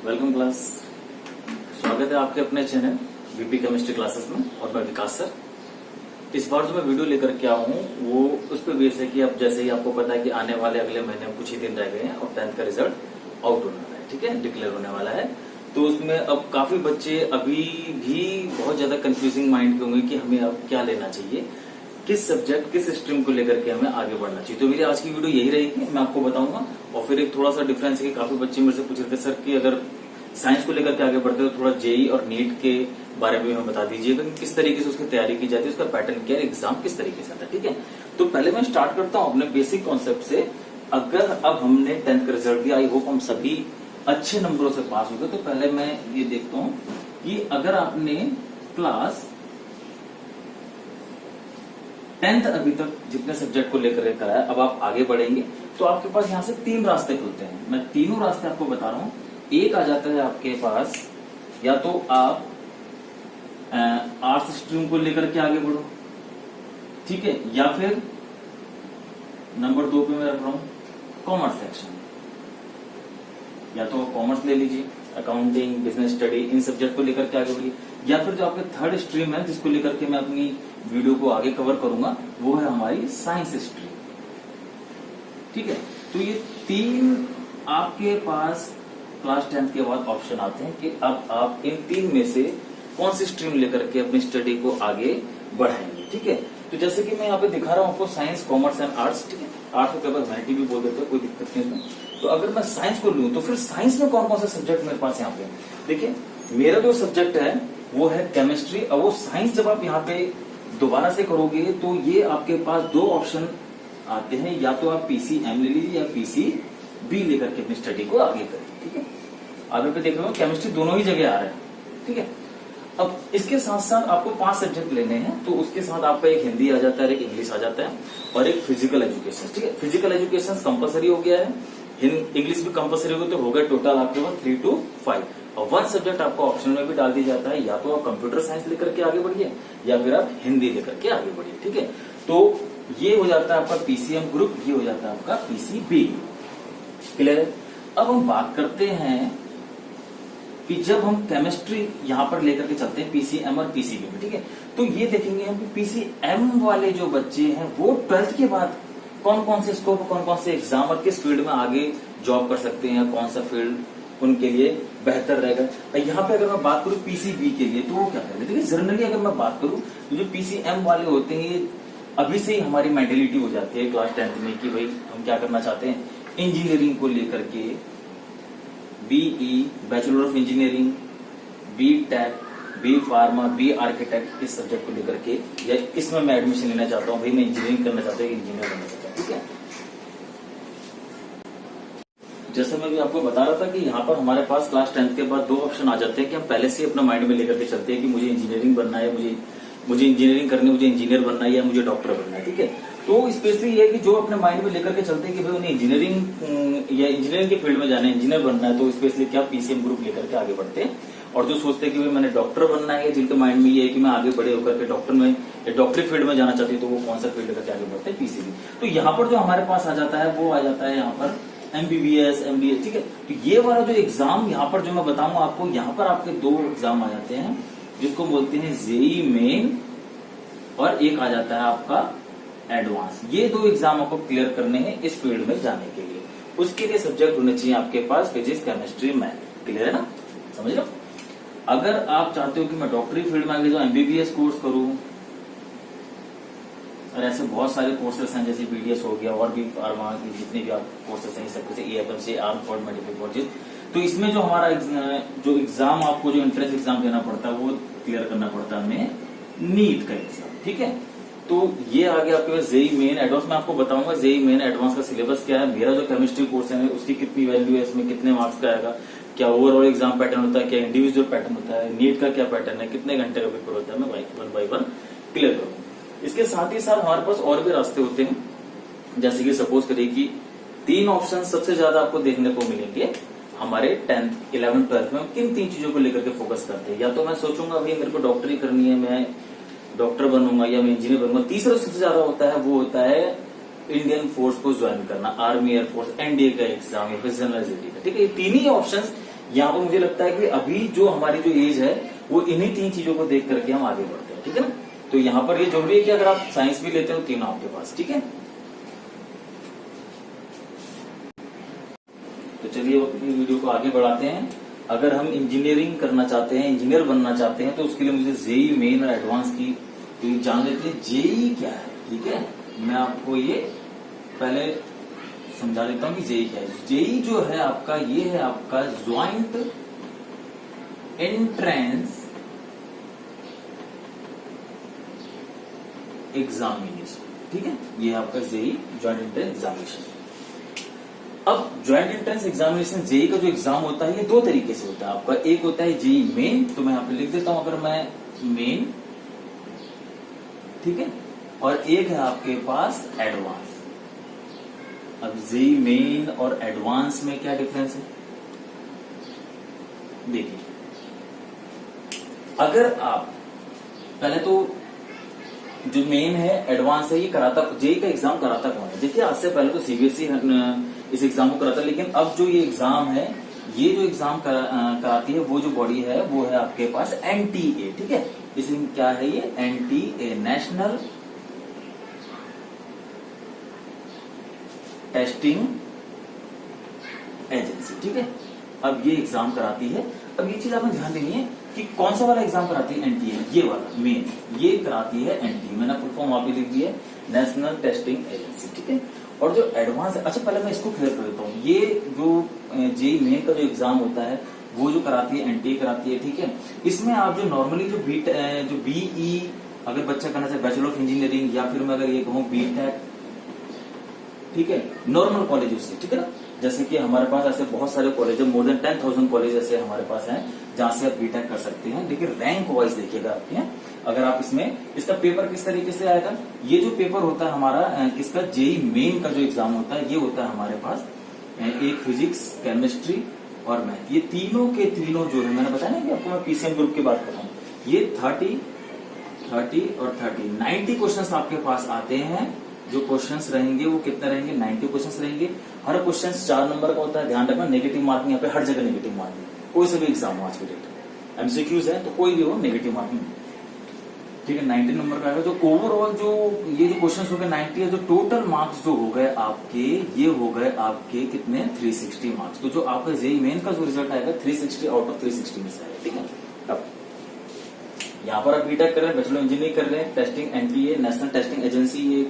Welcome class. स्वागत है आपके अपने चैनल वीपी केमिस्ट्री क्लासेस में और मैं विकास सर। इस बार जो मैं वीडियो लेकर के आया हूँ वो उस पर बेस है कि अब जैसे ही आपको पता है कि आने वाले अगले महीने कुछ ही दिन रह गए हैं और 10th का रिजल्ट आउट होने वाला है, ठीक है, डिक्लेयर होने वाला है। तो उसमें अब काफी बच्चे अभी भी बहुत ज्यादा कंफ्यूजिंग माइंड के होंगे कि हमें अब क्या लेना चाहिए, किस सब्जेक्ट किस स्ट्रीम को लेकर के हमें आगे बढ़ना चाहिए। तो मेरी आज की वीडियो यही रहेगी, मैं आपको बताऊंगा। और फिर एक थोड़ा सा डिफरेंस है कि काफी बच्चे मेरे से पूछ रहे थे सर कि अगर साइंस को लेकर के आगे बढ़ते हो तो थोड़ा जेई और नीट के बारे में हमें बता दीजिएगा कि किस तरीके से उसकी तैयारी की जाती है, उसका पैटर्न क्या है, एग्जाम किस तरीके से आता है, ठीक है। तो पहले मैं स्टार्ट करता हूँ अपने बेसिक कॉन्सेप्ट से। अगर अब हमने 10th का रिजल्ट दिया, आई होप हम सभी अच्छे नंबरों से पास हो गए। तो पहले मैं ये देखता हूँ कि अगर आपने क्लास 10th अभी तक जितने सब्जेक्ट को लेकर कराया, अब आप आगे बढ़ेंगे तो आपके पास यहाँ से 3 रास्ते खुलते हैं। मैं तीनों रास्ते आपको बता रहा हूँ। एक आ जाता है आपके पास, या तो आप आर्ट्स स्ट्रीम को लेकर के आगे बढ़ो, ठीक है, या फिर नंबर 2 पे मैं रख रहा हूं कॉमर्स सेक्शन। या तो आप कॉमर्स ले लीजिए, अकाउंटिंग, बिजनेस स्टडी, इन सब्जेक्ट को लेकर के आगे बढ़िए। या फिर जो आपके थर्ड स्ट्रीम है जिसको लेकर के मैं अपनी वीडियो को आगे कवर करूंगा वो है हमारी साइंस स्ट्रीम, ठीक है। तो ये 3 आपके पास क्लास 10th के बाद ऑप्शन आते हैं कि अब आप इन 3 में से कौन सी स्ट्रीम लेकर के अपनी स्टडी को आगे बढ़ाएंगे, ठीक है। तो जैसे कि मैं यहाँ पे दिखा रहा हूँ आपको साइंस, कॉमर्स एंड आर्ट्स, ठीक है। आर्ट्स को पेपर ह्यूमैनिटी भी बोल देते हैं, कोई दिक्कत नहीं है। तो अगर मैं साइंस को लूँ तो फिर साइंस में कौन कौन से सब्जेक्ट मेरे पास यहाँ पे, देखिए मेरा जो सब्जेक्ट है वो है केमिस्ट्री। और वो साइंस जब आप यहाँ पे दोबारा से करोगे तो ये आपके पास 2 ऑप्शन आते हैं, या तो आप पीसीएम ले लीजिए या पीसीबी लेकर के अपनी स्टडी को आगे करें, ठीक है। आगे पे देख रहे हो केमिस्ट्री दोनों ही जगह आ रहा है, ठीक है। अब इसके साथ साथ आपको 5 सब्जेक्ट लेने हैं, तो उसके साथ आपका एक हिंदी आ जाता है, एक इंग्लिश आ जाता है और एक फिजिकल एजुकेशन, ठीक है। फिजिकल एजुकेशन कंपलसरी हो गया है, इंग्लिश भी कंपलसरी हो गया, तो हो गया टोटल आपके पास 3 to 5। और 1 सब्जेक्ट आपको ऑप्शन में भी डाल दिया जाता है, या तो आप कंप्यूटर साइंस लेकर के आगे बढ़िए या फिर आप हिंदी लेकर के आगे बढ़िए, ठीक है। तो ये हो जाता है आपका पीसीएम ग्रुप, ये हो जाता है आपका पीसीबी, क्लियर है। अब हम बात करते हैं कि जब हम केमिस्ट्री यहां पर लेकर के चलते हैं पीसीएम और पीसीबी में, ठीक है। तो ये देखेंगे हम कि पीसीएम वाले जो बच्चे हैं वो 12th के बाद कौन कौन से स्कोप, कौन कौन से एग्जाम और किस फील्ड में आगे जॉब कर सकते हैं, कौन सा फील्ड उनके लिए बेहतर रहेगा। यहाँ पे अगर मैं बात करूं पीसीबी के लिए तो वो क्या करेंगे, देखिए जनरली अगर मैं बात करूं तो जो पीसीएम वाले होते हैं ये अभी से ही हमारी मेंटेलिटी हो जाती है क्लास 10th में कि भाई हम क्या करना चाहते हैं, इंजीनियरिंग को लेकर के BE, bachelor of engineering, B tech, B pharma, B architect, इस सब्जेक्ट को लेकर के या इसमें मैं एडमिशन लेना चाहता हूँ, भाई मैं इंजीनियरिंग करना चाहता हूँ, इंजीनियर बनना चाहता हूँ, ठीक है। जैसे मैं भी आपको बता रहा था कि यहाँ पर हमारे पास क्लास 10th के बाद 2 ऑप्शन आ जाते हैं कि हम पहले से अपना माइंड में लेकर के चलते हैं कि मुझे इंजीनियरिंग बनना है, मुझे इंजीनियरिंग करनी है, मुझे इंजीनियर बनना है या मुझे डॉक्टर बनना है, ठीक है। तो स्पेशली ये है कि जो अपने माइंड में लेकर के चलते हैं कि भाई उन्हें इंजीनियरिंग या इंजीनियरिंग के फील्ड में जाना है, इंजीनियर बनना है, तो स्पेशली क्या पीसीएम ग्रुप लेकर के आगे बढ़ते हैं। और जो सोचते हैं कि भाई मैंने डॉक्टर बनना है, जिनके माइंड में ये है कि मैं आगे बड़े होकर के डॉक्टर में या डॉक्टरी फील्ड में जाना चाहती है, तो वो कौन सा फील्ड लेकर के आगे बढ़ते हैं, पीसीबी। तो यहाँ पर जो हमारे पास आ जाता है वो आ जाता है यहाँ पर एमबीबीएस, एमबीए, ठीक है। तो ये वाला जो एग्जाम यहाँ पर जो मैं बताऊंगा आपको, यहाँ पर आपके 2 एग्जाम आ जाते हैं जिसको बोलते हैं जेई मेन और एक आ जाता है आपका एडवांस। ये 2 एग्जाम आपको क्लियर करने हैं इस फील्ड में जाने के लिए। उसके लिए सब्जेक्ट होने चाहिए आपके पास फिजिक्स, केमिस्ट्री, मैथ, क्लियर है ना, समझ लो। अगर आप चाहते हो कि मैं डॉक्टरी फील्ड में आगे जाऊं, एमबीबीएस कोर्स करूं, और ऐसे बहुत सारे कोर्सेस हैं जैसे बीडीएस हो गया और भी फार्मा की जितने भी आप कोर्सेस हैं, सब कुछ AFMC, arm force medical courses, तो इसमें जो हमारा जो एग्जाम आपको जो एंट्रेंस एग्जाम देना पड़ता है वो क्लियर करना पड़ता है हमें नीट का एग्जाम, ठीक है। तो ये आ गया आपके पास जेई मेन, एडवांस। मैं आपको बताऊंगा जेई मेन एडवांस का सिलेबस क्या है, मेरा जो केमिस्ट्री कोर्स है उसकी कितनी वैल्यू है, इसमें कितने मार्क्स का आएगा, क्या ओवरऑल एग्जाम पैटर्न होता है, क्या इंडिविजुअल पैटर्न होता है, नीट का क्या पैटर्न है, कितने घंटे का पेपर होता है, मैं 1 by 1 क्लियर करूंगा। इसके साथ ही साथ हमारे पास और भी रास्ते होते हैं, जैसे कि सपोज करिए कि 3 ऑप्शन सबसे ज्यादा आपको देखने को मिलेंगे हमारे 10th, 11th, 12th में। किन 3 चीजों को लेकर के फोकस करते हैं, या तो मैं सोचूंगा भाई मेरे को डॉक्टरी करनी है, मैं डॉक्टर बनूंगा या मैं इंजीनियर बनूंगा। तीसरा सबसे ज्यादा होता है वो होता है इंडियन फोर्स को ज्वाइन करना, आर्मी, एयरफोर्स, एनडीए का एग्जाम या फिर जनरल ड्यूटी का, ठीक है। ये 3 ही ऑप्शन यहाँ पर मुझे लगता है कि अभी जो हमारी जो एज है वो इन्हीं 3 चीजों को देख करके हम आगे बढ़ते हैं, ठीक है ना। तो यहाँ पर ये जरूरी है कि अगर आप साइंस भी लेते हो तीनों आपके पास, ठीक है। तो चलिए अपनी वीडियो को आगे बढ़ाते हैं। अगर हम इंजीनियरिंग करना चाहते हैं, इंजीनियर बनना चाहते हैं, तो उसके लिए मुझे जेई मेन और एडवांस की तो जान लेते हैं जेई क्या है, ठीक है। मैं आपको ये पहले समझा देता हूं कि जेई क्या है। जेई जो है आपका, ये है आपका ज्वाइंट एंट्रेंस एग्जामिनेशन, ठीक है। ये आपका जेई ज्वाइंट एंट्रेंस एग्जामिनेशन। अब ज्वाइंट एंट्रेंस एग्जामिनेशन जेई का जो एग्जाम होता है ये 2 तरीके से होता है आपका। एक होता है जेई मेन, तो मैं यहां पे लिख देता हूं अगर मैं मेन, ठीक है, और एक है आपके पास एडवांस। अब जेई मेन और एडवांस में क्या डिफरेंस है देखिए। अगर आप पहले तो जो मेन है एडवांस है ये कराता, जेई का एग्जाम कराता कौन है। देखिए आज से पहले तो सीबीएसई इस एग्जाम को कराता, लेकिन अब जो ये एग्जाम है, ये जो एग्जाम कराती है वो जो बॉडी है वो है आपके पास एनटीए, ठीक है। इसमें क्या है ये एनटीए, नेशनल टेस्टिंग एजेंसी, ठीक है। अब ये एग्जाम कराती है। अब ये चीज आपने ध्यान देनी है कि कौन सा वाला एग्जाम कराती है, एनटीए, ये वाला मेन, ये कराती है एनटीए। मैंने फुल फॉर्म वहां पे लिख दिया है, नेशनल टेस्टिंग एजेंसी, ठीक है। और जो एडवांस है, अच्छा पहले मैं इसको क्लियर कर देता हूँ। ये जो जेई मेन का जो एग्जाम होता है वो जो कराती है एनटीए कराती है, ठीक है। इसमें आप जो नॉर्मली जो बीई अगर बच्चा करना चाहे, बैचलर ऑफ इंजीनियरिंग, या फिर मैं अगर ये कहूँ बीटेक, ठीक है, नॉर्मल कॉलेज से, ठीक है ना। जैसे कि हमारे पास ऐसे बहुत सारे कॉलेज है, मोर देन 10,000 कॉलेज ऐसे हमारे पास हैं जहां से आप बीटेक कर सकते हैं। लेकिन रैंक वाइज देखिएगा आपके हैं, अगर आप इसमें, इसका पेपर किस तरीके से आएगा, ये जो पेपर होता है हमारा किसका, जेई मेन का जो एग्जाम होता है, ये होता है हमारे पास एक फिजिक्स, केमिस्ट्री और मैथ। ये तीनों के तीनों जो है, मैंने बताया ना कि आपको मैं पीसीएम ग्रुप की बात कर रहा हूँ, ये 30 और 90 क्वेश्चन आपके पास आते हैं। जो क्वेश्चंस रहेंगे वो कितने रहेंगे, 90 क्वेश्चंस रहेंगे। हर क्वेश्चन 4 नंबर का होता है, ध्यान रखना। नेगेटिव मार्किंग यहाँ पे हर जगह नेगेटिव मार्किंग, कोई से भी एग्जाम हो आज के डेट, एमसीक्यूज है तो कोई भी हो नेगेटिव मार्किंग, ठीक है। 90 नंबर का आएगा। जो ओवरऑल जो ये जो क्वेश्चन हो गए 90 है, जो टोटल मार्क्स जो हो गए आपके, ये हो गए आपके कितने, 360 मार्क्स। तो जो आपका जेई मेन का जो रिजल्ट आएगा 360 आउट ऑफ 360 में से आएगा, ठीक है। अब यहाँ पर आप बीटेक कर रहे हैं, बैचलर इंजीनियरिंग कर रहे हैं, testing NTA national testing agency ये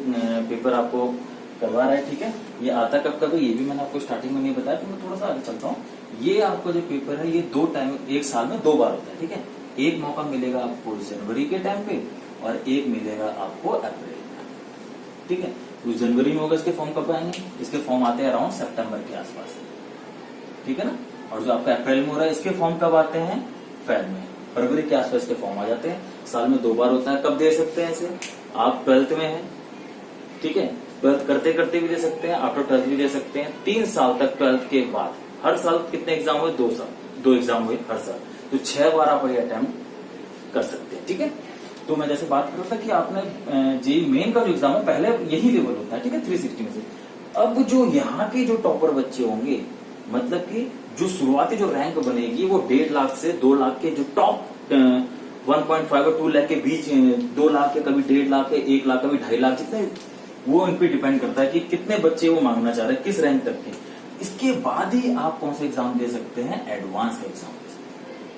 पेपर आपको करवा रहा है, ठीक है। ये आता कब का, तो ये भी मैंने आपको स्टार्टिंग में नहीं बताया, तो मैं थोड़ा सा आगे चलता हूँ। ये आपका जो पेपर है ये 2 टाइम, 1 साल में 2 बार होता है, ठीक है। एक मौका मिलेगा आपको जनवरी के टाइम पे और एक मिलेगा आपको अप्रैल में, ठीक है। तो जनवरी में होगा, इसके फॉर्म कब आएंगे, इसके फॉर्म आते हैं अराउंड सितंबर के आसपास, ठीक है ना। और जो आपका अप्रैल में हो रहा है, इसके फॉर्म कब आते हैं, फरवरी के आसपास के फॉर्म आ जाते हैं। साल में 2 बार होता है। कब दे सकते हैं इसे, आप 12th में हैं, ठीक है, 12th करते करते भी दे सकते हैं, आफ्टर 12th भी दे सकते हैं। 3 साल तक 12th के बाद, हर साल कितने एग्जाम हुए, 2 साल, 2 एग्जाम हुए हर साल, तो 6 बार आप ये अटेम्प्ट कर सकते हैं, ठीक है। तो मैं जैसे बात कर रहा था कि आपने जेई मेन का जो एग्जाम है पहले यही लेवल होता है, ठीक है, 360 में से। अब जो यहाँ के जो टॉपर बच्चे होंगे, मतलब कि जो शुरुआती जो रैंक बनेगी वो 1.5 लाख से 2 लाख के जो टॉप 1.5 और 2 लाख के बीच, 2 लाख के, कभी 1.5 लाख के, 1 लाख, कभी 2.5 लाख, जितने, वो इन पे डिपेंड करता है कि कितने बच्चे वो मांगना चाह रहे हैं, किस रैंक तक के। इसके बाद ही आप कौन सा एग्जाम दे सकते हैं, एडवांस का एग्जाम,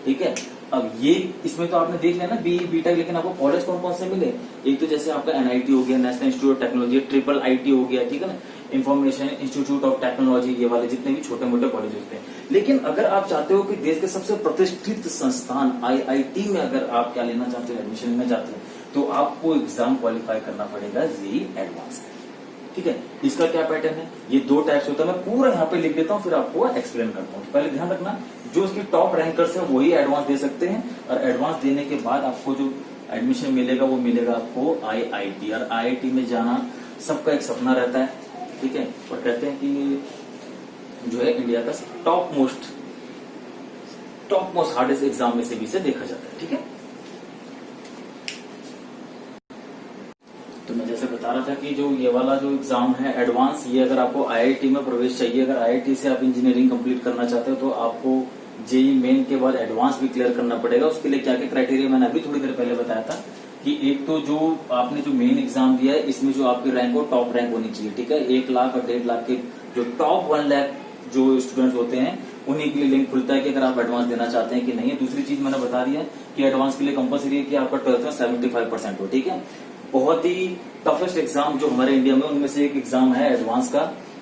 ठीक है। अब ये इसमें तो आपने देख लिया ना बीई बीटेक, लेकिन आपको कॉलेज कौन कौन से मिले, एक तो जैसे आपका एनआईटी हो गया, national institute of technology, triple IT हो गया, ठीक है ना, इंफॉर्मेशन इंस्टीट्यूट ऑफ टेक्नोलॉजी, ये वाले जितने भी छोटे मोटे कॉलेज होते हैं। लेकिन अगर आप चाहते हो कि देश के सबसे प्रतिष्ठित संस्थान आईआईटी में अगर आप क्या लेना चाहते हो, एडमिशन लेना चाहते हैं, तो आपको एग्जाम क्वालिफाई करना पड़ेगा जेई एडवांस, ठीक है। इसका क्या पैटर्न है, ये 2 टाइप्स होता है। मैं पूरा यहाँ पे लिख देता हूँ, फिर आपको एक्सप्लेन करता हूँ। पहले ध्यान रखना, जो उसकी टॉप रैंकर्स है वही एडवांस दे सकते हैं, और एडवांस देने के बाद आपको जो एडमिशन मिलेगा वो मिलेगा आपको आईआईटी। और आईआईटी में जाना सबका एक सपना रहता है, ठीक है। और कहते हैं कि जो है इंडिया का टॉप मोस्ट हार्डेस्ट एग्जाम में से भी से देखा जाता है, ठीक है। तो मैं जैसे बता रहा था कि जो ये वाला जो एग्जाम है एडवांस, ये अगर आपको आईआईटी में प्रवेश चाहिए, अगर आईआईटी से आप इंजीनियरिंग कंप्लीट करना चाहते हो, तो आपको जेई मेन के बाद एडवांस भी क्लियर करना पड़ेगा। उसके लिए क्या क्या क्राइटेरिया मैंने अभी थोड़ी देर पहले बताया था कि एक तो जो आपने जो मेन एग्जाम दिया है इसमें जो आपकी रैंक हो टॉप रैंक होनी चाहिए, ठीक है। 1 लाख और 1.5 लाख के जो टॉप 1 लाख जो स्टूडेंट्स होते हैं उन्हीं के लिए लिंक खुलता है कि अगर आप एडवांस देना चाहते हैं कि नहीं है। दूसरी चीज मैंने बता दिया कि एडवांस के लिए कंपलसरी है कि आपका 12th में 75% हो, ठीक है। बहुत ही टफेस्ट एग्जाम जो हमारे इंडिया में उनमें से एक एग्जाम है एडवांस का,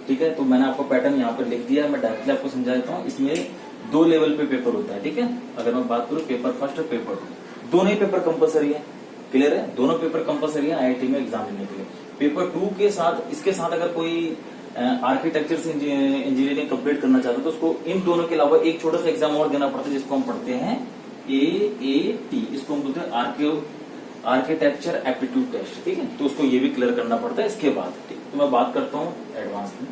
ठीक है। तो मैंने आपको पैटर्न यहाँ पर लिख दिया है, मैं डायरेक्टली आपको समझा देता हूँ। इसमें 2 लेवल पे पेपर होता है, ठीक है। अगर मैं बात करूँ पेपर फर्स्ट और पेपर 2, दोनों ही पेपर कंपलसरी है, क्लियर है। दोनों पेपर कंपलसरी है आईआईटी में एग्जाम लेने के लिए। पेपर 2 के साथ इसके साथ अगर कोई आर्किटेक्चर से इंजीनियरिंग कंप्लीट करना चाहता है तो उसको इन दोनों के अलावा एक छोटा सा एग्जाम और देना पड़ता है जिसको हम पढ़ते हैं AAT, इसको हम बोलते हैं आर्किटेक्चर एप्टीट्यूड टेस्ट, ठीक है। तो उसको ये भी क्लियर करना पड़ता है इसके बाद, ठीक। तो मैं बात करता हूँ एडवांस में।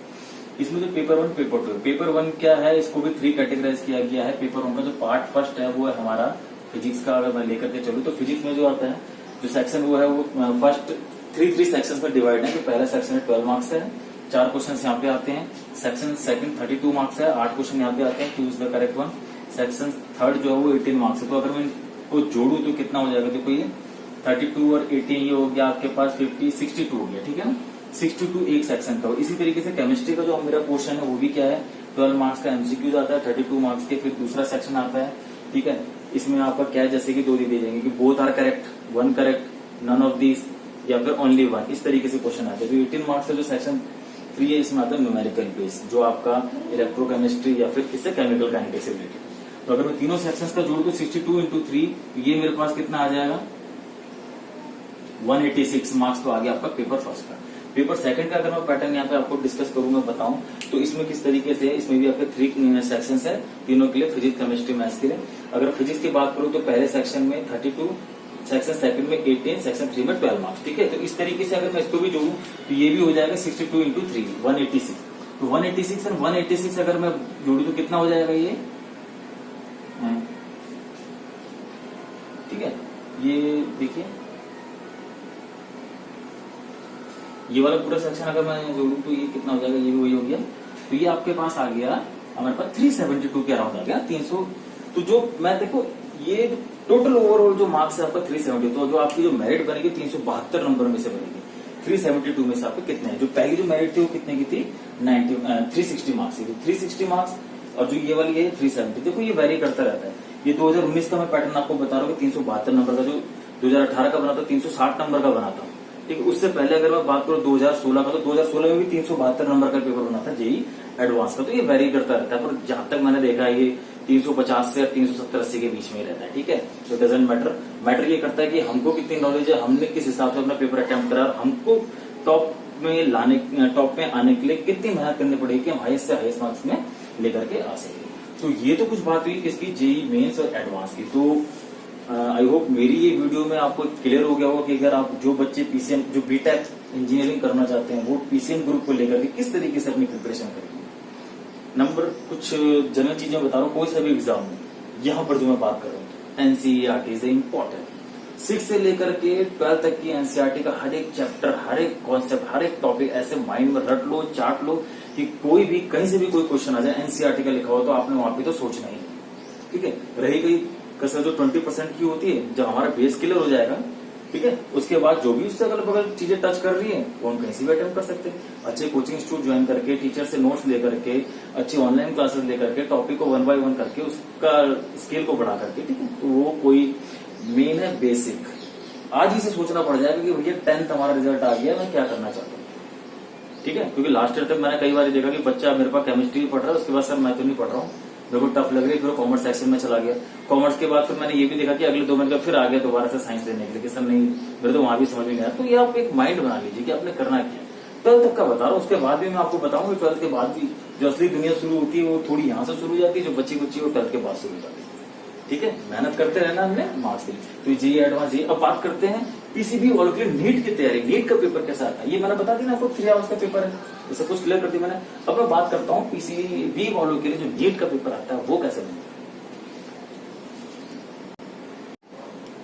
इसमें जो पेपर 1 पेपर 2, पेपर 1 क्या है, इसको भी 3 कैटेगराइज किया गया है। पेपर 1 का जो पार्ट फर्स्ट है वो है हमारा फिजिक्स का। अगर मैं लेकर के चलूँ तो फिजिक्स में जो आता है जो सेक्शन वो है वो फर्स्ट 3 सेक्शन में डिवाइड है। तो पहला सेक्शन 12 मार्क्स है, 4 क्वेश्चन यहाँ पे आते हैं। सेक्शन सेकंड 32 मार्क्स है, 8 क्वेश्चन यहाँ पे आते हैं, choose the correct one. Section third जो है वो 18 मार्क्स है। तो अगर मैं इनको जोड़ू तो कितना हो जाएगा, देखो ये 32 और 18 ये हो गया आपके पास 62 हो गया, ठीक है ना। 62 एक सेक्शन का। इसी तरीके से केमिस्ट्री का जो मेरा क्वेश्चन है वो भी क्या है 12 मार्क्स का एमसीक्यूज आता है, 32 मार्क्स के। फिर दूसरा सेक्शन आता है, ठीक है। इसमें आपका क्या है, जैसे कि 2 दे जाएंगे कि both are correct, 1 correct, none of this, या फिर ओनली 1, इस तरीके से क्वेश्चन आते हैं। तो 18 मार्क्स का जो सेक्शन 3 है इसमें आता है न्यूमेरिकल बेस, जो आपका इलेक्ट्रोकेमिस्ट्री या फिर किससे केमिकल काइनेटिक्स से रिलेटेड। तो अगर मैं तीनों सेक्शंस का जोड़ू तो 62 इंटू 3 ये मेरे पास कितना आ जाएगा 186 मार्क्स तो आ गया आपका पेपर फर्स्ट का। पेपर सेकंड का अगर मैं पैटर्न यहाँ पे आपको डिस्कस करूंगा बताऊं तो इसमें किस तरीके से है, इसमें भी आपके 3 सेक्शंस है तीनों के लिए, फिजिक्स केमिस्ट्री मैथ्स के लिए। अगर फिजिक्स की बात करूं तो पहले सेक्शन में 32, सेक्शन सेकंड में 18, सेक्शन 3 में 12 मार्क्स, ठीक है। तो इस तरीके से अगर मैं इसको भी जोड़ू तो ये भी हो जाएगा 62 इंटू 3 186। तो 186 और 186 अगर मैं जोड़ू तो कितना हो जाएगा ये, ठीक है। ये देखिए ये वाला पूरा सेक्शन अगर मैं जोड़ू तो ये कितना हो जाएगा, ये भी वही हो गया। तो ये आपके पास आ गया हमारे पास 372 के अराउंड आ गया 300। तो जो मैं देखो ये टोटल ओवरऑल जो मार्क्स है आपका 370, तो जो आपकी जो मेरिट बनेगी 372 नंबर में से बनेगी। 372 में से आपके कितने हैं, जो पहली जो मेरिट थी वो कितने की थी 360 मार्क्स थी। 360 मार्क्स और जो ये वाली है 370। देखो ये वेरी करता रहता है। ये 2019 का मैं पैटर्न आपको बता रहा हूँ 372 नंबर का, जो 2018 का बना था 360 नंबर का बना था, ठीक है। उससे पहले अगर मैं बात करूं 2016 का तो 2016 में भी 372 नंबर का पेपर बना था जेई एडवांस का। तो ये वेरी करता रहता है, पर जहां तक मैंने देखा है ये 350 से 370-80 के बीच में रहता है, ठीक है। तो डजंट मैटर ये करता है कि हमको कितनी नॉलेज है, हमने किस हिसाब से अपना पेपर अटेम्प्ट करा, हमको टॉप में आने के लिए कितनी मेहनत करनी पड़ेगी कि हम हाईएस्ट से हाईएस्ट मार्क्स में लेकर के आ सके। तो ये तो कुछ बात हुई किसकी, जेई मेंस और एडवांस की। तो आई होप मेरी ये वीडियो में आपको क्लियर हो गया होगा कि अगर आप जो बच्चे पीसीएम जो बीटेक इंजीनियरिंग करना चाहते हैं वो पीसीएम ग्रुप को लेकर के किस तरीके से अपनी प्रिपरेशन करेंगे। नंबर कुछ जनरल चीजें बता रहा हूँ, कोई सा भी एग्जाम में यहाँ पर जो मैं बात कर रहा हूँ एनसीईआरटी से इम्पोर्टेंट 6 से लेकर के 12 तक की एनसीईआरटी का हर एक चैप्टर, हर एक कॉन्सेप्ट, हर एक टॉपिक ऐसे माइंड में रट लो, चाट लो कि कोई भी कहीं से भी कोई क्वेश्चन आ जाए एनसीईआरटी का लिखा हो तो आपने वहां पे तो सोचना ही, ठीक है। रही गई कसर जो 20% की होती है, जब हमारा बेस क्लियर हो जाएगा, ठीक है, उसके बाद जो भी उससे अगल बगल चीजें टच कर रही है वो हम कहीं से भी अटेम्प्ट कर सकते हैं। अच्छे कोचिंग इंस्टीट्यूट ज्वाइन करके, टीचर से नोट्स लेकर के, अच्छी ऑनलाइन क्लासेस लेकर के, टॉपिक को 1 बाय 1 करके उसका स्केल को बढ़ा करके, ठीक है। तो वो कोई मेन है बेसिक, आज ही से सोचना पड़ जाएगा कि भैया 10th हमारा रिजल्ट आ गया, मैं क्या करना चाहता हूँ, ठीक है। क्योंकि लास्ट ईयर तक मैंने कई बार देखा कि बच्चा मेरे पास केमिस्ट्री पढ़ रहा है, उसके बाद सर मैं तो नहीं पढ़ रहा हूँ, मेरे को टफ लग रही है, फिर कॉमर्स सेक्शन में चला गया। कॉमर्स के बाद फिर मैंने ये भी देखा कि अगले 2 महीने का फिर आ गया दोबारा से साइंस लेने के लिए कि सर नहीं मेरे तो वहां भी समझ में नहीं आया। तो ये आप एक माइंड बना लीजिए कि आपने करना क्या है। 12th तक का बता रहा हूँ, उसके बाद भी मैं आपको बताऊंगा 12th के बाद भी जो असली दुनिया शुरू होती है वो थोड़ी यहाँ से शुरू हो जाती है, जो बच्ची वो 12th के बाद शुरू हो जाती है, ठीक है। मेहनत करते रहना हमने मार्क्स के लिए। तो जेईई एडवांस ये अब बात करते हैं पीसीबी वालों के लिए नीट की तैयारी। नीट का पेपर कैसा आता है ये मैंने बता दी ना आपको, 3 आवर्स का पेपर है, ये सब कुछ क्लियर कर दी मैंने। अब मैं बात करता हूँ पीसीबी वालों के लिए जो नीट का पेपर आता है वो कैसे बनता है।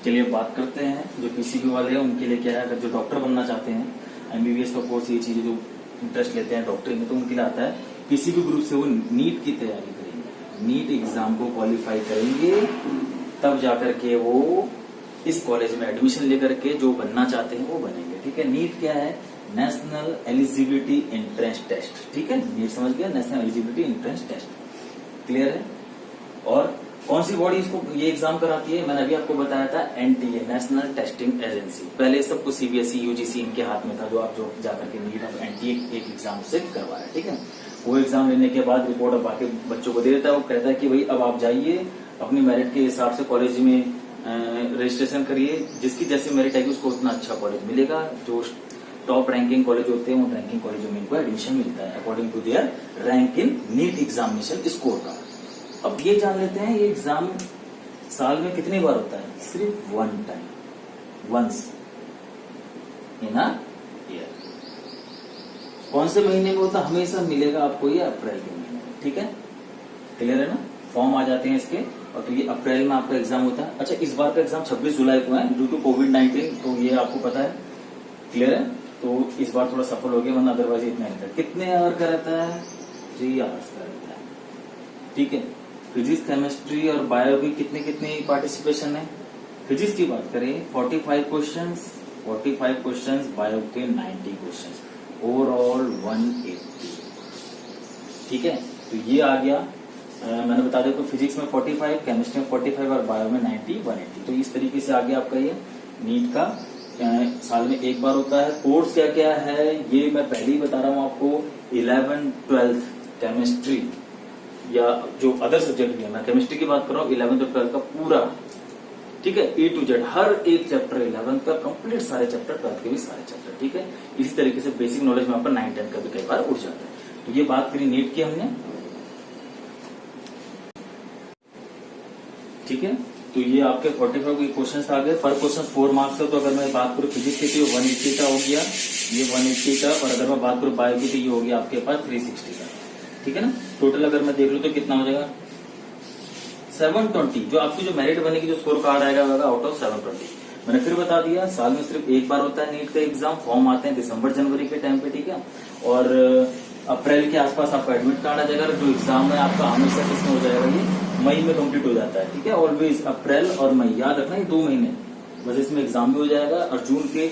चलिए बात करते हैं जो पीसीबी वाले हैं उनके लिए क्या है। अगर जो डॉक्टर बनना चाहते हैं, एमबीबीएस का कोर्स, ये चीजें जो इंटरेस्ट लेते हैं डॉक्टरी में, तो उनके लिए आता है पीसीबी ग्रुप से वो नीट की तैयारी करेंगे। नीट एग्जाम को क्वालिफाई करेंगे तब जाकर के वो इस कॉलेज में एडमिशन लेकर के जो बनना चाहते हैं वो बनेंगे। ठीक है, नीट क्या है? National eligibility entrance test. ठीक है, नीट समझ गया, national eligibility entrance test. Clear है? और कौन सी बॉडी इसको ये एग्जाम कराती है? मैंने अभी आपको बताया था, एनटीए, नेशनल टेस्टिंग एजेंसी। पहले सब कुछ सीबीएसई, यूजीसी इनके हाथ में था, जो आप जो जाकर के नीट अब एनटीए एक एग्जाम से करवाया। ठीक है, वो एग्जाम लेने के बाद रिपोर्ट अब बाकी बच्चों को दे देता है। वो कहता है कि भाई अब आप जाइए अपनी मेरिट के हिसाब से कॉलेज में रजिस्ट्रेशन करिए, जिसकी जैसी मेरिट आएगी उसको उतना अच्छा कॉलेज मिलेगा। जो टॉप रैंकिंग कॉलेज होते हैं उन रैंकिंग कॉलेजों में इनको एडमिशन मिलता है according to their rank in NEET examination score का। अब ये जान लेते हैं, ये एग्जाम साल में कितनी बार होता है? सिर्फ one time, once in a year. कौन से महीने में होता? हमेशा मिलेगा आपको ये अप्रैल के महीने में। ठीक है, क्लियर है ना? फॉर्म आ जाते हैं इसके, और तो ये अप्रैल में आपका एग्जाम होता है। अच्छा, इस बार का एग्जाम 26 जुलाई को है ड्यू टू कोविड-19, तो ये आपको पता है। क्लियर है? तो इस बार थोड़ा सफल हो गया, वरना अदरवाइज इतना रहता है। कितने आवर का रहता है? 3 आवर्स का रहता है। ठीक है, फिजिक्स, केमिस्ट्री और बायो की कितने कितने पार्टिसिपेशन है? फिजिक्स की बात करें 45 क्वेश्चंस, 45 क्वेश्चंस, बायो के 90 क्वेश्चंस, ओवरऑल 180। ठीक है, तो ये आ गया। मैंने बता दिया, तो फिजिक्स में 45, केमिस्ट्री में 45 और बायो में 90, 180। तो इस तरीके से आ गया आपका ये नीट का। साल में एक बार होता है। कोर्स क्या क्या है ये मैं पहले ही बता रहा हूं आपको। 11th 12th केमिस्ट्री या जो अदर सब्जेक्ट भी है, मैं केमिस्ट्री की बात कर रहा हूँ, 11th और 12th का पूरा। ठीक है, A to Z हर एक चैप्टर 11th का कंप्लीट, सारे चैप्टर, 12th के भी सारे चैप्टर। ठीक है, इसी तरीके से बेसिक नॉलेज में आपका 9 10 का भी कई बार उठ जाता है। तो ये बात करी नीट की हमने। ठीक है, तो ये आपके 45 के क्वेश्चन आ गए। पर क्वेश्चन 4 मार्क्स का। तो अगर मैं बात करूँ फिजिक्स की तो 180 का हो गया, ये 180 का। और अगर मैं बात करूँ बायो की तो ये हो गया आपके पास 360 का। ठीक है ना? टोटल अगर मैं देख लूँ तो कितना हो जाएगा? 720। जो आपकी जो मेरिट बनेगी, जो स्कोर कार्ड आएगा आउट ऑफ 720। मैंने फिर बता दिया, साल में सिर्फ एक बार होता है नीट का एग्जाम। फॉर्म आते हैं दिसंबर जनवरी के टाइम पे। ठीक है, और अप्रैल के आसपास आपका एडमिट कार्ड आ जाएगा। जो एग्जाम है आपका हमेशा किसमें हो जाएगा? ये मई में कंप्लीट हो जाता है। ठीक है, ऑलवेज अप्रैल और मई, याद रखना ये 2 महीने बस इसमें एग्जाम भी हो जाएगा। और जून के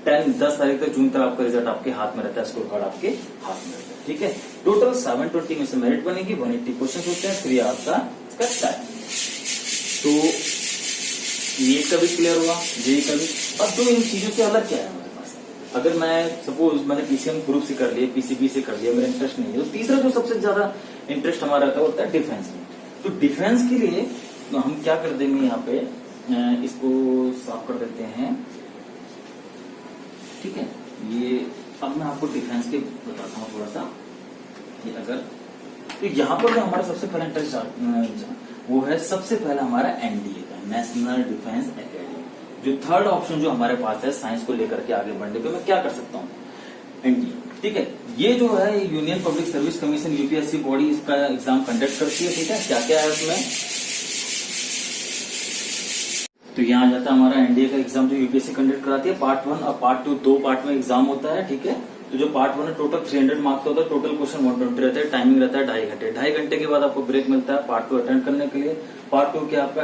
10 तारीख तक, जून तक आपका रिजल्ट आपके हाथ में रहता है, स्कोर कार्ड आपके हाथ में रहता है। ठीक है, टोटल 720 में से मेरिट बनेगी, 180 क्वेश्चन होते हैं, 3 आवर्स का इसका टाइम। तो नीट का भी क्लियर हुआ, जेई का भी। अब तो इन चीजों से अलग क्या है हमारे पास? अगर मैं सपोज मैंने पीसीएम ग्रुप से कर लिया, पीसीबी से कर लिया, मेरा इंटरेस्ट नहीं है, तो तीसरा जो सबसे ज्यादा इंटरेस्ट हमारा रहता है होता है डिफेंस में। तो डिफेंस के लिए तो हम क्या कर देंगे, यहाँ पे इसको साफ कर देते हैं। ठीक है, ये अब मैं आपको डिफेंस के बताता हूँ थोड़ा सा। ये अगर तो यहाँ पर जो हमारा सबसे पहला इंटरेस्ट वो है, सबसे पहला हमारा एनडीए का, नेशनल डिफेंस एकेडमी। जो थर्ड ऑप्शन जो हमारे पास है साइंस को लेकर के आगे बढ़ने पे, मैं क्या कर सकता हूँ? एनडीए। ठीक है, ये जो है union public service commission, UPSC body इसका एग्जाम कंडक्ट करती है। ठीक है, क्या क्या है उसमें? तो यहाँ आ जाता है हमारा एनडीए का एग्जाम जो यूपीएससी कंडक्ट कराती है। पार्ट 1 और पार्ट 2 दो पार्ट में एग्जाम होता है। ठीक है, तो जो पार्ट 1 है टोटल 300 मार्क्स होता है, टोटल क्वेश्चन 120 रहता है, टाइमिंग रहता है 2.5 घंटे। 2.5 घंटे के बाद आपको ब्रेक मिलता है पार्ट 2 अटेंड करने के लिए। पार्ट 2 के आपका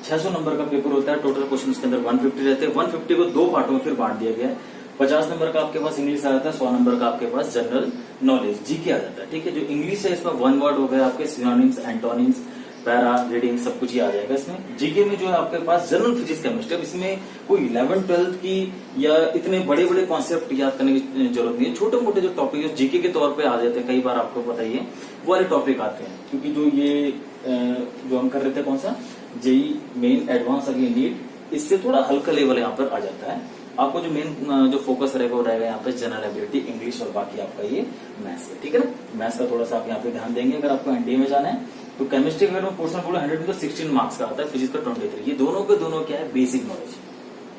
600 नंबर का पेपर होता है, टोटल क्वेश्चन उसके अंदर 150 रहते हैं। 150 को 2 पार्टों में फिर बांट दिया गया है। 50 नंबर का आपके पास इंग्लिश आ जाता है, 100 नंबर का आपके पास जनरल नॉलेज जीके आ जाता है। ठीक है, जो इंग्लिश है इसमें 1 वर्ड हो गया आपके, सिनोनिम्स, एंटोनिम्स, पैरा, रीडिंग, सब कुछ ही आ जाएगा इसमें। जीके में जो है आपके पास जनरल फिजिक्स, केमिस्ट्री। इसमें कोई 11th 12th की या इतने बड़े बड़े कॉन्सेप्ट याद करने की जरूरत नहीं है। छोटे मोटे जो टॉपिक जीके के तौर पे आ जाते हैं, कई बार आपको पता ही है, वो वाले टॉपिक आते हैं। क्योंकि जो ये जो हम कर रहे थे, कौन सा जेई मेन एडवांस अगली नीट, इससे थोड़ा हल्का लेवल यहाँ पर आ जाता है। आपको जो मेन जो फोकस रहेगा वो रहेगा यहाँ पे जनरल एबिलिटी, इंग्लिश और बाकी आपका ये मैथ्स है। ठीक है ना, मैथ्स का थोड़ा सा आप यहाँ पे ध्यान देंगे। अगर आपको एनडीए में जाना है तो केमिस्ट्री का पोर्शन बोलो 100 में तो 16 मार्क्स का आता है, फिजिक्स का 23। ये दोनों के दोनों क्या है? बेसिक नॉलेज,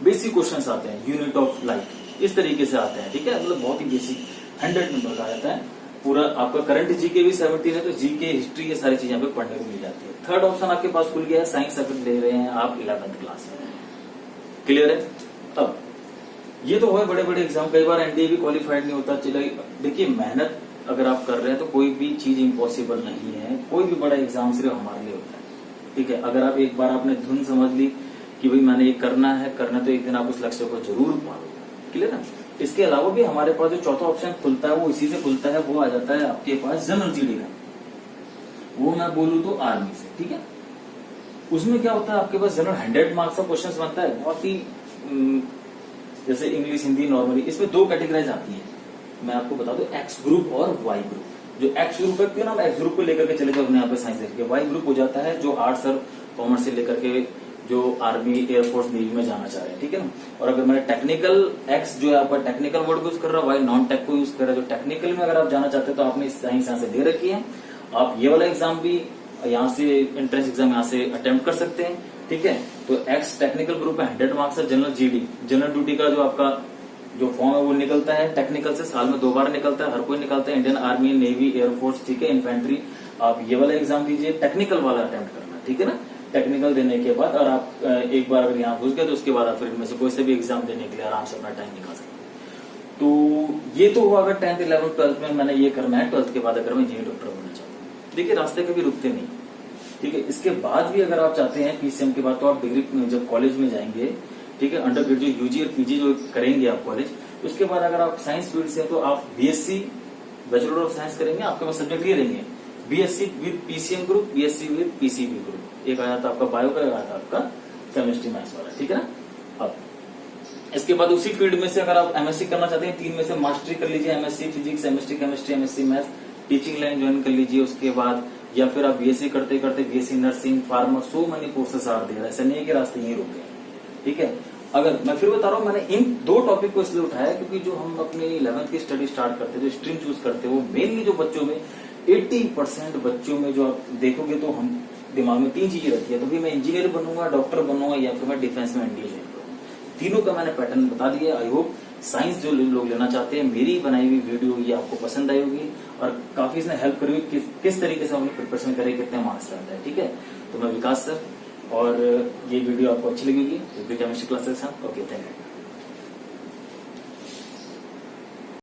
बेसिक क्वेश्चन आते हैं, यूनिट ऑफ लाइफ, इस तरीके से आते हैं। ठीक है, मतलब बहुत ही बेसिक 100 नंबर का आ जाता है। पूरा आपका करंट जीके भी 17 है, तो जीके, हिस्ट्री, ये सारी चीजें पे पढ़ने को मिल जाती है। थर्ड ऑप्शन आपके पास खुल गया है, साइंस सब्जेक्ट ले रहे हैं आप 11th क्लास में। क्लियर है? अब ये तो है बड़े बड़े एग्जाम, कई बार एनडीए भी क्वालिफाइड नहीं होता। चलिए देखिए, मेहनत अगर आप कर रहे हैं तो कोई भी चीज इम्पॉसिबल नहीं है। कोई भी बड़ा एग्जाम सिर्फ हमारे लिए होता है, ठीक है। अगर आप एक बार आपने धुन समझ ली कि भाई मैंने ये करना तो एक दिन आप उस लक्ष्य को जरूर पाओगे, क्लियर है। इसके अलावा भी हमारे पास जो चौथा ऑप्शन खुलता है वो इसी से खुलता है, वो आ जाता है आपके पास जनरल जीडी का। वो मैं बोलूं तो आर्मी से, ठीक है। उसमें क्या होता है, आपके पास जनरल 100 मार्क्स का क्वेश्चन बनता है, बहुत ही जैसे इंग्लिश हिंदी नॉर्मली। इसमें 2 कैटेगराइज आती है, मैं आपको बता दूं, एक्स ग्रुप और वाई ग्रुप। जो एक्स ग्रुप है क्यों ना एक्स ग्रुप को लेकर के चले जाओ अपने यहाँ पे साइंस लेके। वाई ग्रुप हो जाता है जो आर्ट्स और कॉमर्स से लेकर के जो आर्मी एयरफोर्स नेवी में जाना चाह रहे हैं, ठीक है ना। और अगर मैंने टेक्निकल एक्स जो है आपका टेक्निकल वर्ड यूज कर रहा है, वाई नॉन टेक को यूज कर रहा है। जो टेक्निकल में अगर आप जाना चाहते हैं तो आपने साइंस यहाँ से दे रखी है, आप ये वाला एग्जाम भी यहाँ से एंट्रेंस एग्जाम यहाँ से अटेम्प्ट कर सकते हैं, ठीक है। तो एक्स टेक्निकल ग्रुप में 100 मार्क्स है। जनरल जीडी, जनरल ड्यूटी का जो आपका जो फॉर्म है वो निकलता है टेक्निकल से, साल में 2 बार निकलता है, हर कोई निकलता है, इंडियन आर्मी, नेवी, एयरफोर्स, ठीक है, इन्फेंट्री। आप ये वाला एग्जाम दीजिए, टेक्निकल वाला अटेम्प्ट करना, ठीक है ना। टेक्निकल देने के बाद और आप एक बार अगर यहाँ घुस गए तो उसके बाद आप फिर इनमें से कोई से भी एग्जाम देने के लिए आराम से अपना टाइम निकाल सकते हैं। तो ये तो हुआ अगर 10th 11th 12th में मैंने ये करना है। 12th के बाद अगर मैं इंजीनियर डॉक्टर बनना चाहता हूँ, देखिए रास्ते कभी रुकते नहीं, ठीक है। इसके बाद भी अगर आप चाहते हैं पीसीएम के बाद, तो आप डिग्री जब कॉलेज में जाएंगे, ठीक है, अंडर ग्रेजुएट यूजी और पीजी जो करेंगे आप कॉलेज, उसके बाद अगर आप साइंस फील्ड से हैं तो आप बीएससी बैचलर ऑफ साइंस करेंगे। आपके पास सब्जेक्ट ये रहेंगे, BSc with PCM group, BSc with PCB group. एक आया था आपका बायो का, एक आया था आपका केमिस्ट्री मैथ्स वाला, ठीक है ना। अब इसके बाद उसी फील्ड में से अगर आप एमएससी करना चाहते हैं, 3 में से मास्टरी कर लीजिए, MSc physics, MSc chemistry, MSc maths, teaching line join कर लीजिए उसके बाद। या फिर आप बीएससी करते करते BSc nursing, pharma, so many courses are there. ऐसा नहीं है कि रास्ते यही रुक गए, ठीक है। अगर मैं फिर बता रहा हूँ, मैंने इन 2 टॉपिक को इसलिए उठाया क्योंकि जो हम अपनी 11th की स्टडी स्टार्ट करते, जो स्ट्रीम चूज करते, वो मेनली जो बच्चों में 80% बच्चों में जो आप देखोगे तो हम दिमाग में 3 चीजें रहती है, तो भी मैं इंजीनियर बनूंगा, डॉक्टर बनूंगा, या फिर मैं डिफेंस में एनडीए ज्वाइन करूंगा। तीनों का मैंने पैटर्न बता दिया। आई होप साइंस जो लोग लेना चाहते हैं, मेरी बनाई हुई वीडियो ये आपको पसंद आई होगी और काफी इसने हेल्प करी होगी किस तरीके से हम प्रिपरेशन करें, कितने मार्क्स रहता है, ठीक है। तो मैं विकास सर, और ये वीडियो आपको अच्छी लगेगी केमिस्ट्री क्लासेस हैं। Okay, thank you.